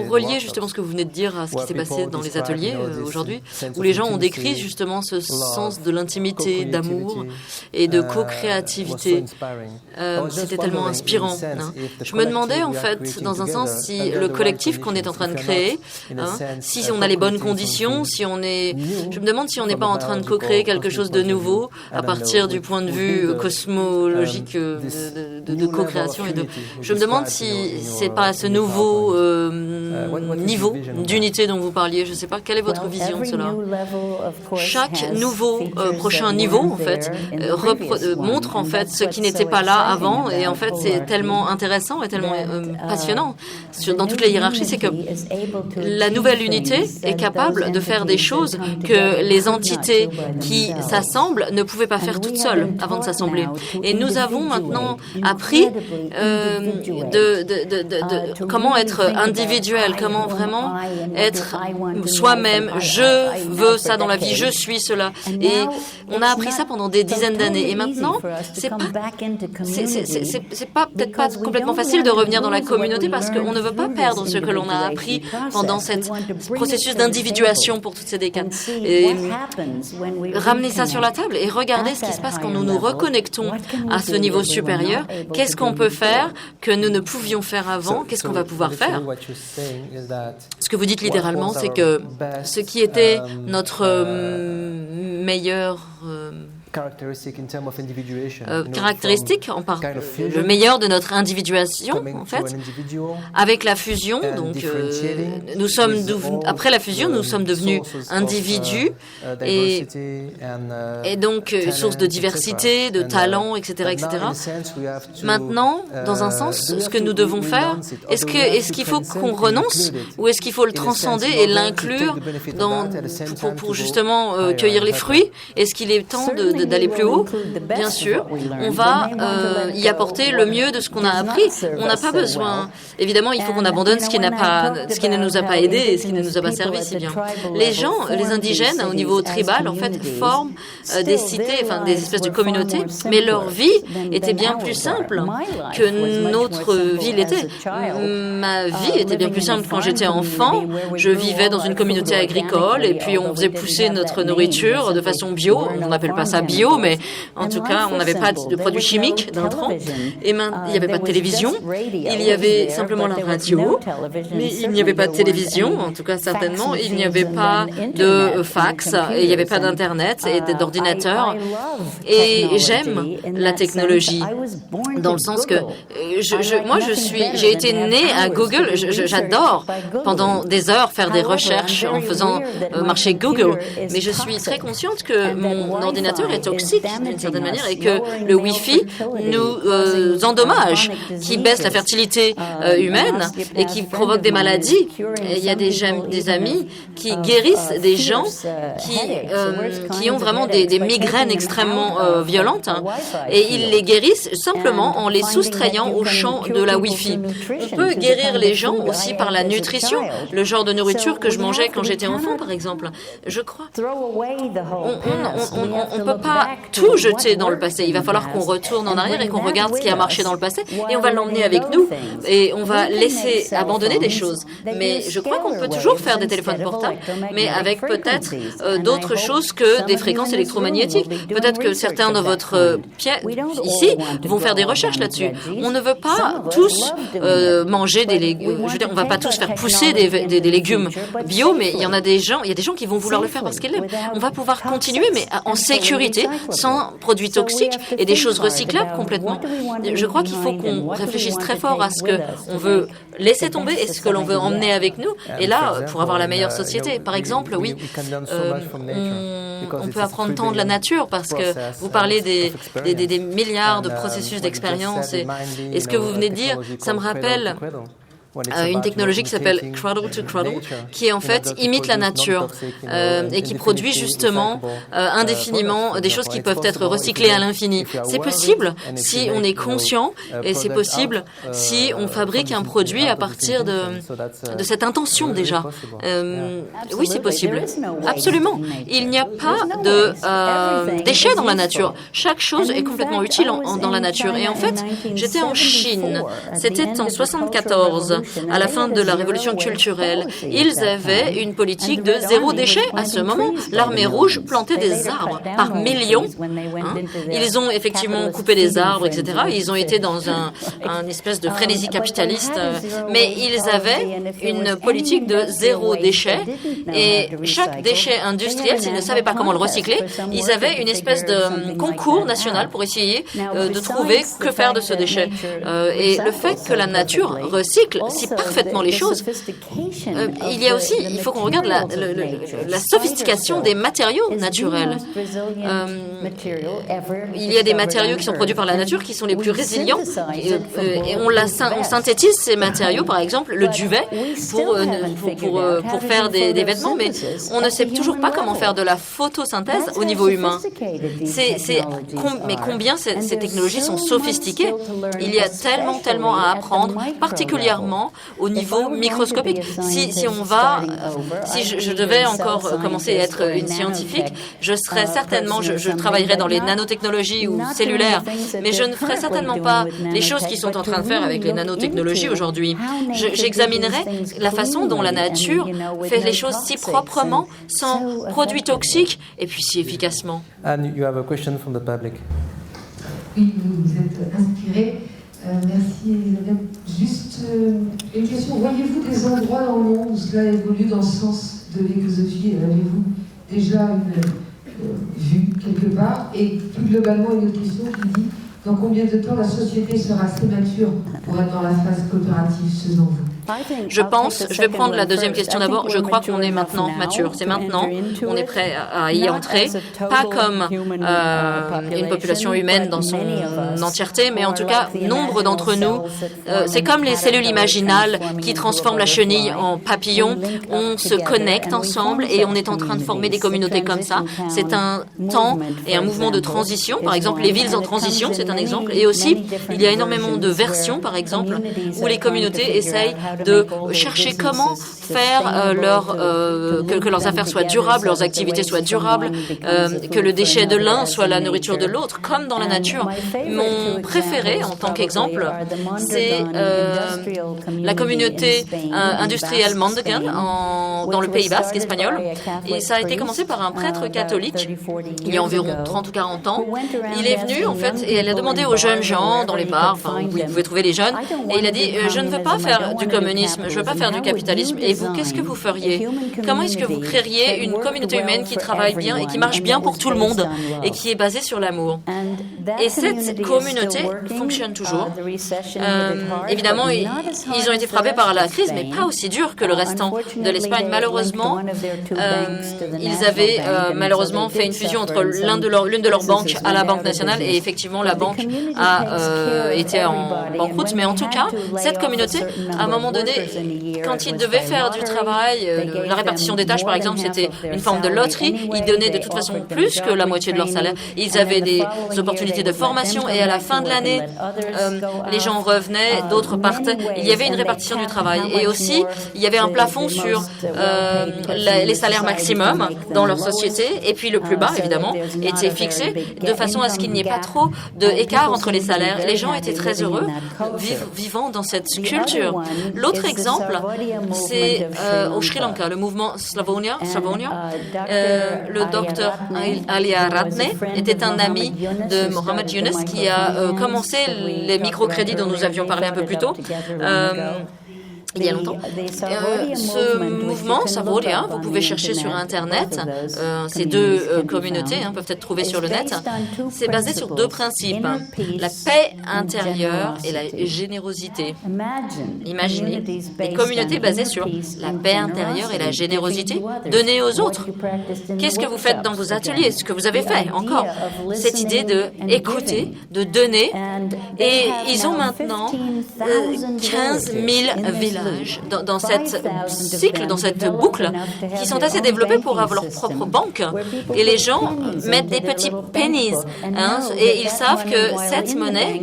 relier justement ce que vous venez de dire à ce qui s'est passé dans les ateliers aujourd'hui, où les gens ont décrit justement ce sens de l'intimité, d'amour et de co-créativité. C'était tellement inspirant. Je me demandais en fait, dans un sens, si le collectif qu'on est en train de créer, si on a les bonnes conditions, si on est... Je me demande si on n'est pas en train de co-créer quelque chose de nouveau à partir du point de vue cosmologique de co-création et de... Je me demande si c'est pas ce nouveau niveau d'unité dont vous parliez. Je ne sais pas, quelle est votre vision de cela? Chaque nouveau prochain niveau, en fait, montre en fait ce qui n'était pas là avant, et en fait c'est tellement intéressant et tellement passionnant dans toutes les hiérarchies, c'est que la nouvelle unité est capable de faire des choses que les entités qui s'assemblent ne pouvaient pas faire toutes seules avant de s'assembler. Et nous avons maintenant appris comment être individuel, comment vraiment être soi-même. Je veux ça dans la vie, je suis cela. Et on a appris ça pendant des dizaines d'années. Et maintenant, c'est pas peut-être pas complètement facile de revenir dans la communauté parce qu'on ne veut pas perdre ce que l'on a appris pendant ce processus d'individuation pour toutes ces décades. Et ramener ça sur la table et regarder ce qui se passe quand nous nous reconnectons à ce niveau supérieur. Qu'est-ce qu'on peut faire que nous ne pouvions faire avant? Qu'est-ce qu'on va pouvoir faire? Ce que vous dites littéralement, c'est que ce qui était notre meilleur caractéristique, le meilleur de notre individuation, en fait, avec la fusion. Donc, nous sommes après la fusion, nous sommes devenus individus et donc source de diversité, de talent, etc., etc. Maintenant, dans un sens, ce que nous devons faire, est-ce qu'il faut qu'on renonce ou est-ce qu'il faut le transcender et l'inclure pour justement cueillir les fruits? Est-ce qu'il est temps d'aller plus haut? Bien sûr, on va y apporter le mieux de ce qu'on a appris. On n'a pas besoin... Évidemment, il faut qu'on abandonne ce qui ne nous a pas aidés et ce qui ne nous a pas servi si bien. Les gens, les indigènes, au niveau tribal, en fait, forment des cités, enfin des espèces de communautés, mais leur vie était bien plus simple que notre vie l'était. Ma vie était bien plus simple quand j'étais enfant. Je vivais dans une communauté agricole et puis on faisait pousser notre nourriture de façon bio. On n'appelle pas ça bio, mais en tout cas, on n'avait pas de produits chimiques d'intrants. Et il n'y avait pas de télévision. Il y avait simplement la radio, mais il n'y avait pas de télévision, en tout cas certainement. Il n'y avait pas de fax, et il n'y avait pas d'Internet et d'ordinateur. Et j'aime la technologie, dans le sens que j'ai été née à Google. J'adore pendant des heures faire des recherches en faisant marcher Google, mais je suis très consciente que mon ordinateur est toxique d'une certaine manière et que le Wi-Fi nous endommage, qui baisse la fertilité humaine et qui provoque des maladies. Et il y a des amis qui guérissent des gens qui ont vraiment des migraines extrêmement violentes, et ils les guérissent simplement en les soustrayant au champ de la Wi-Fi. On peut guérir les gens aussi par la nutrition, le genre de nourriture que je mangeais quand j'étais enfant, par exemple. Je crois. On ne peut pas tout jeter dans le passé. Il va falloir qu'on retourne en arrière et qu'on regarde ce qui a marché dans le passé, et on va l'emmener avec nous, et on va laisser abandonner des choses. Mais je crois qu'on peut toujours faire des téléphones portables, mais avec peut-être d'autres choses que des fréquences électromagnétiques. Peut-être que certains de votre ici vont faire des recherches là-dessus. On ne veut pas tous manger des légumes. Je veux dire, on ne va pas tous faire pousser des légumes bio, mais il y a des gens qui vont vouloir le faire parce qu'ils l'aiment. On va pouvoir continuer, mais en sécurité, sans produits toxiques et des choses recyclables complètement. Je crois qu'il faut qu'on réfléchisse très fort à ce qu'on veut laisser tomber et ce que l'on veut emmener avec nous. Et là, pour avoir la meilleure société, par exemple, oui, on peut apprendre tant de la nature parce que vous parlez des milliards de processus d'expérience et ce que vous venez de dire, ça me rappelle une technologie qui s'appelle Cradle to Cradle, qui en fait imite la nature et qui produit justement indéfiniment des choses qui peuvent être recyclées à l'infini. C'est possible si on est conscient et c'est possible si on fabrique un produit à partir de cette intention déjà. Oui, c'est possible. Absolument. Il n'y a pas de déchets dans la nature. Chaque chose est complètement utile dans la nature. Et en fait, j'étais en Chine. C'était en 1974. À la fin de la révolution culturelle, ils avaient une politique de zéro déchet. À ce moment, l'armée rouge plantait des arbres par millions. Ils ont effectivement coupé des arbres, etc. Ils ont été dans un espèce de frénésie capitaliste, mais ils avaient une politique de zéro déchet. Et chaque déchet industriel, s'ils ne savaient pas comment le recycler, ils avaient une espèce de concours national pour essayer de trouver que faire de ce déchet. Et le fait que la nature recycle si parfaitement les choses, il y a aussi, il faut qu'on regarde la sophistication des matériaux naturels. Il y a des matériaux qui sont produits par la nature qui sont les plus résilients et on synthétise ces matériaux, par exemple le duvet pour faire des vêtements, mais on ne sait toujours pas comment faire de la photosynthèse au niveau humain. Mais combien ces technologies sont sophistiquées. Il y a tellement à apprendre, particulièrement au niveau microscopique. Si je devais encore commencer à être une scientifique, je serais certainement, je travaillerais dans les nanotechnologies ou cellulaires, mais je ne ferais certainement pas les choses qu'ils sont en train de faire avec les nanotechnologies aujourd'hui. J'examinerais la façon dont la nature fait les choses si proprement, sans produits toxiques, et puis si efficacement. And you have a question from the public. Oui, vous êtes inspiré. Merci Elisabeth. Juste une question. Voyez-vous des endroits dans le monde où cela évolue dans ce sens de l'écosophie? Avez-vous déjà une vue quelque part? Et plus globalement, une autre question qui dit dans combien de temps la société sera assez mature pour être dans la phase coopérative selon vous? Je vais prendre la deuxième question d'abord. Je crois qu'on est maintenant mature. C'est maintenant, on est prêt à y entrer. Pas comme une population humaine dans son entièreté, mais en tout cas, nombre d'entre nous, c'est comme les cellules imaginales qui transforment la chenille en papillon. On se connecte ensemble et on est en train de former des communautés comme ça. C'est un temps et un mouvement de transition. Par exemple, les villes en transition, c'est un exemple. Et aussi, il y a énormément de versions, par exemple, où les communautés essayent de chercher comment faire que leurs affaires soient durables, leurs activités soient durables, que le déchet de l'un soit la nourriture de l'autre, comme dans la nature. Mon préféré, en tant qu'exemple, c'est la communauté industrielle Mondegen dans le Pays Basque espagnol. Et ça a été commencé par un prêtre catholique il y a environ 30 ou 40 ans. Il est venu, en fait, et il a demandé aux jeunes gens dans les bars, où vous pouvez trouver les jeunes, et il a dit « Je ne veux pas faire du communisme, je ne veux pas faire du capitalisme. Et vous, qu'est-ce que vous feriez? Comment est-ce que vous créeriez une communauté humaine qui travaille bien et qui marche bien pour tout le monde et qui est basée sur l'amour? » Et cette communauté fonctionne toujours. Évidemment, ils ont été frappés par la crise, mais pas aussi dur que le restant de l'Espagne. Malheureusement, ils avaient malheureusement fait une fusion entre l'une de leurs banques à la Banque nationale et effectivement la banque a été en banqueroute. Mais en tout cas, cette communauté, à un moment donné, quand ils devaient faire du travail, la répartition des tâches par exemple, c'était une forme de loterie. Ils donnaient de toute façon plus que la moitié de leur salaire. Ils avaient des opportunités de formation et à la fin de l'année, les gens revenaient, d'autres partaient. Il y avait une répartition du travail. Et aussi, il y avait un plafond sur les salaires maximum dans leur société. Et puis le plus bas, évidemment, était fixé de façon à ce qu'il n'y ait pas trop d'écart entre les salaires. Les gens étaient très heureux vivant dans cette culture. L'autre exemple, c'est au Sri Lanka, le mouvement Slavonia. Le docteur Alia Ratne était un ami de Mohamed Yunus qui a commencé les microcrédits dont nous avions parlé un peu plus tôt. Il y a longtemps. Ce mouvement, Savoria, vous pouvez chercher sur Internet. Ces deux communautés peuvent être trouvées sur le net. C'est basé sur deux principes. La paix intérieure et la générosité. Imaginez des communautés basées sur la paix intérieure et la générosité. Donnez aux autres. Qu'est-ce que vous faites dans vos ateliers? Ce que vous avez fait encore. Cette idée de écouter, de donner. Et ils ont maintenant 15 000 villages village, dans cette cycle, dans cette boucle, qui sont assez développés pour avoir leur propre banque. Et les gens mettent des petits pennies, et ils savent que cette monnaie,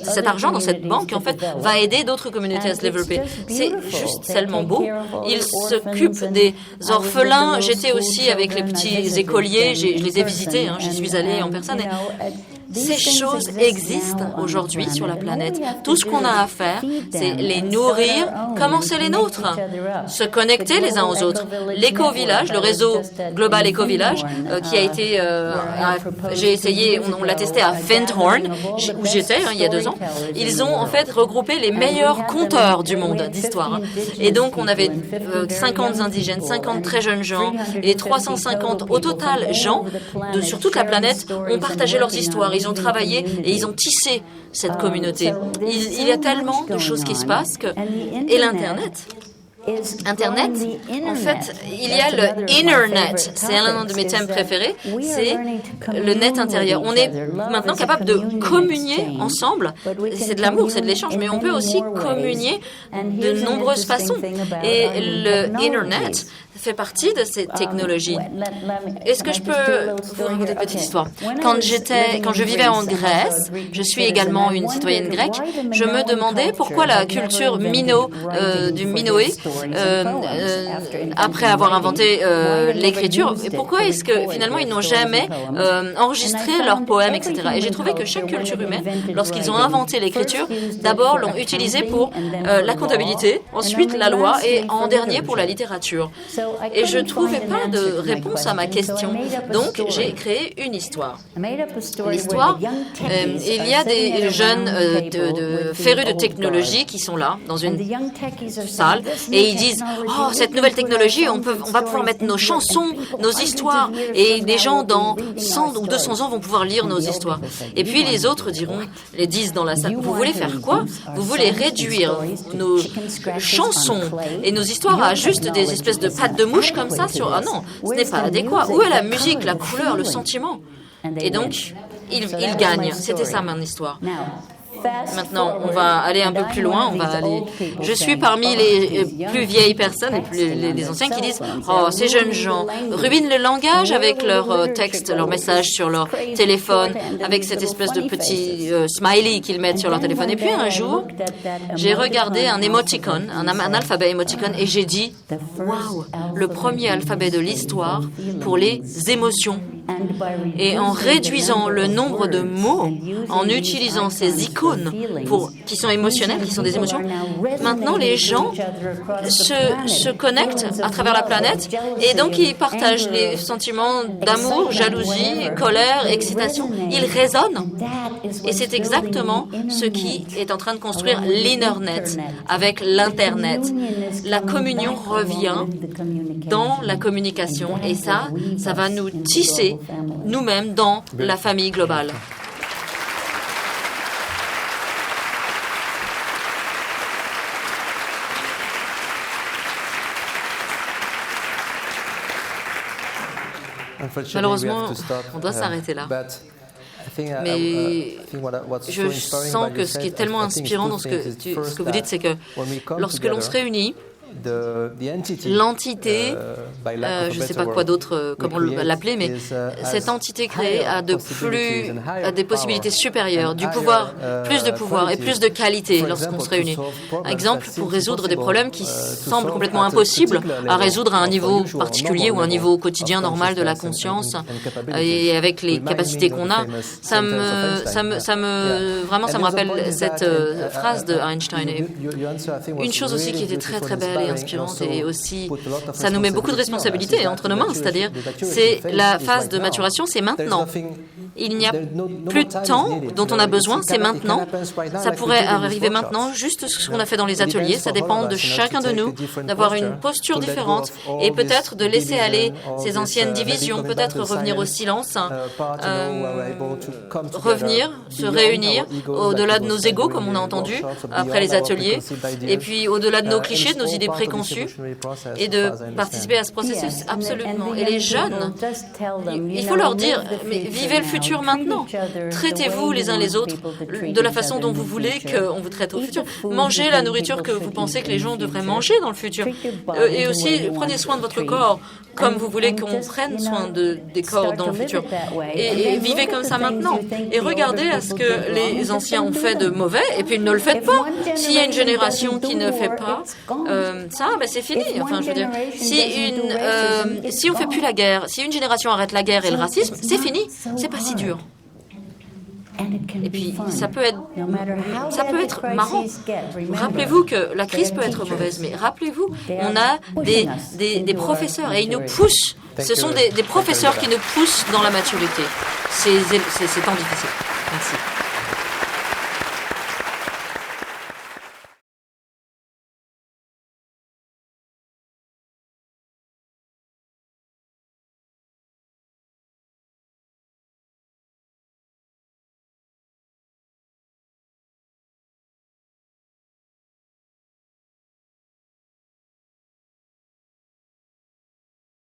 cet argent dans cette banque, en fait, va aider d'autres communautés à se développer. C'est juste tellement beau. Ils s'occupent des orphelins. J'étais aussi avec les petits écoliers, je les ai visités, j'y suis allée en personne. Et ces choses existent aujourd'hui sur la planète. Tout ce qu'on a à faire, c'est les nourrir comme c'est les nôtres. Se connecter les uns aux autres. L'éco-village, le réseau global éco-village, qui a été... j'ai essayé, on l'a testé à Windhoek, où j'étais il y a 2 ans. Ils ont en fait regroupé les meilleurs conteurs du monde d'histoire. Et donc, on avait 50 indigènes, 50 très jeunes gens, et 350 au total gens sur toute la planète ont partagé leurs histoires. Ils ont travaillé et ils ont tissé cette communauté. Il y a tellement de choses qui se passent et l'Internet. Internet, en fait, il y a le Internet. C'est l'un de mes thèmes préférés. C'est le net intérieur. On est maintenant capable de communier ensemble. C'est de l'amour, c'est de l'échange, mais on peut aussi communier de nombreuses façons. Et le Internet fait partie de ces technologies. Est-ce que je peux vous raconter une petite histoire? Quand je vivais en Grèce, je suis également une citoyenne grecque, je me demandais pourquoi la culture du Minoé, après avoir inventé l'écriture, et pourquoi est-ce que finalement ils n'ont jamais enregistré leurs poèmes, etc. Et j'ai trouvé que chaque culture humaine, lorsqu'ils ont inventé l'écriture, d'abord l'ont utilisée pour la comptabilité, ensuite la loi et en dernier pour la littérature. Et je ne trouvais pas de réponse à ma question. Donc, j'ai créé une histoire. L'histoire, il y a des jeunes férus de technologie qui sont là, dans une salle, et ils disent « Oh, cette nouvelle technologie, on va pouvoir mettre nos chansons, nos histoires, et des gens dans 100 ou 200 ans vont pouvoir lire nos histoires. » Et puis les autres disent dans la salle « Vous voulez faire quoi? Vous voulez réduire nos chansons et nos histoires à juste des espèces de pattes de mouche comme ça sur... Ah non, ce n'est pas adéquat. Où est la musique, la couleur, le sentiment? » Et donc, ils gagnent. C'était ça mon histoire. Maintenant, on va aller un peu plus loin. Je suis parmi les plus vieilles personnes, les anciens qui disent « Oh, ces jeunes gens ruinent le langage avec leurs textes, leurs messages sur leur téléphone, avec cette espèce de petit smiley qu'ils mettent sur leur téléphone. » Et puis un jour, j'ai regardé un émoticon, un alphabet émoticon, et j'ai dit « Waouh, le premier alphabet de l'histoire pour les émotions. » Et en réduisant le nombre de mots, en utilisant ces icônes qui sont émotionnelles, qui sont des émotions, maintenant les gens se connectent à travers la planète et donc ils partagent les sentiments d'amour, jalousie, colère, excitation. Ils résonnent. Et c'est exactement ce qui est en train de construire l'Internet avec l'Internet. La communion revient dans la communication et ça va nous tisser nous-mêmes dans la famille globale. Malheureusement, on doit s'arrêter là. Mais je sens que ce qui est tellement inspirant dans ce que vous dites, c'est que lorsque l'on se réunit, l'entité, je ne sais pas quoi d'autre, comment l'appeler, mais cette entité créée a des possibilités supérieures, du pouvoir, plus de pouvoir et plus de qualité lorsqu'on se réunit. Par exemple, pour résoudre des problèmes qui semblent complètement impossibles à résoudre à un niveau particulier ou un niveau quotidien normal de la conscience, et avec les capacités qu'on a, ça me rappelle cette phrase de Einstein. Et une chose aussi qui était très très belle et inspirante, et aussi ça nous met beaucoup de responsabilités entre nos mains, c'est-à-dire c'est la phase de maturation, c'est maintenant. Il n'y a plus de temps dont on a besoin, c'est maintenant. Ça pourrait arriver maintenant, juste ce qu'on a fait dans les ateliers. Ça dépend de chacun de nous d'avoir une posture différente et peut-être de laisser aller ces anciennes divisions, peut-être revenir au silence, revenir, se réunir au-delà de nos égos, comme on a entendu après les ateliers, et puis au-delà de nos clichés, de nos idées préconçues, et de participer à ce processus, absolument. Et les jeunes, il faut leur dire, mais vivez le futur futur maintenant. Traitez-vous les uns les autres de la façon dont vous voulez qu'on vous traite au futur. Mangez la nourriture que vous pensez que les gens devraient manger dans le futur. Et aussi, prenez soin de votre corps comme vous voulez qu'on prenne soin des corps dans le futur. Et vivez comme ça maintenant. Et regardez à ce que les anciens ont fait de mauvais, et puis ne le faites pas. S'il y a une génération qui ne fait pas ça, ben c'est fini. Enfin, je veux dire, si on fait plus la guerre, si une génération arrête la guerre et le racisme, c'est fini. C'est pas si dur. Et puis, ça peut être marrant. Rappelez-vous que la crise peut être mauvaise, mais rappelez-vous, on a des professeurs et ils nous poussent. Ce sont des professeurs qui nous poussent dans la maturité. C'est temps difficile. Merci.